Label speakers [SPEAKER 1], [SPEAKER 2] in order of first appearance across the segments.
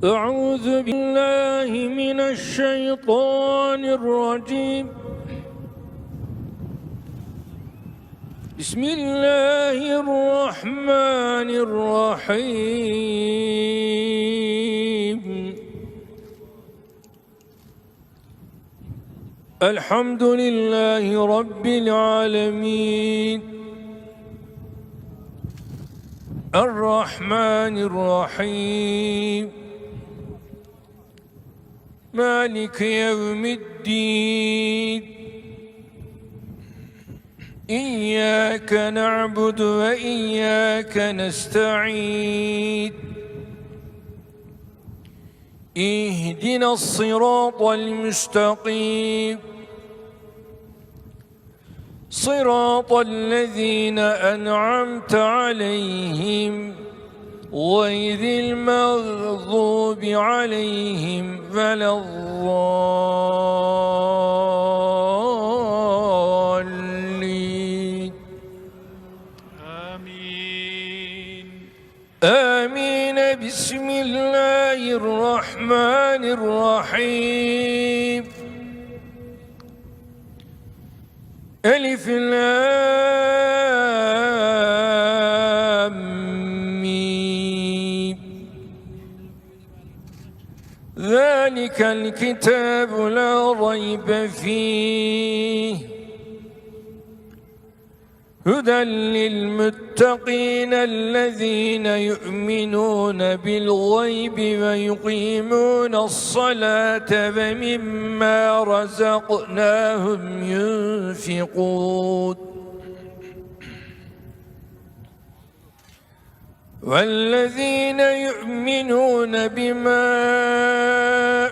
[SPEAKER 1] أعوذ بالله من الشيطان الرجيم. بسم الله الرحمن الرحيم. الحمد لله رب العالمين، الرحمن الرحيم، مالك يوم الدين. إياك نعبد وإياك نستعين. اهدنا الصراط المستقيم، صراط الذين أنعمت عليهم غير المغضوب عليهم ولا الضالين.
[SPEAKER 2] آمين.
[SPEAKER 1] آمين. بسم الله الرحمن الرحيم. ألف لام ميم. ذلك الكتاب لا ريب فيه، هدى للمتقين الذين يؤمنون بالغيب ويقيمون الصلاة ومما رزقناهم ينفقون. والذين يؤمنون بما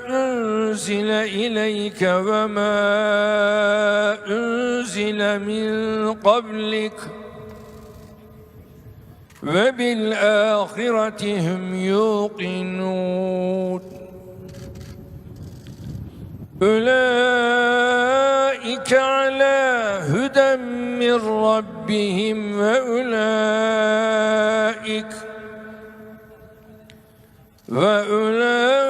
[SPEAKER 1] أنزل إليك وما أنزل من قبلك وبالآخرة هم يوقنون. أولئك على هدى من ربهم وأولئك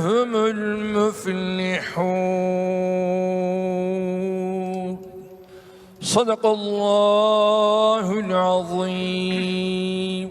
[SPEAKER 1] هم المفلحون. صدق الله العظيم.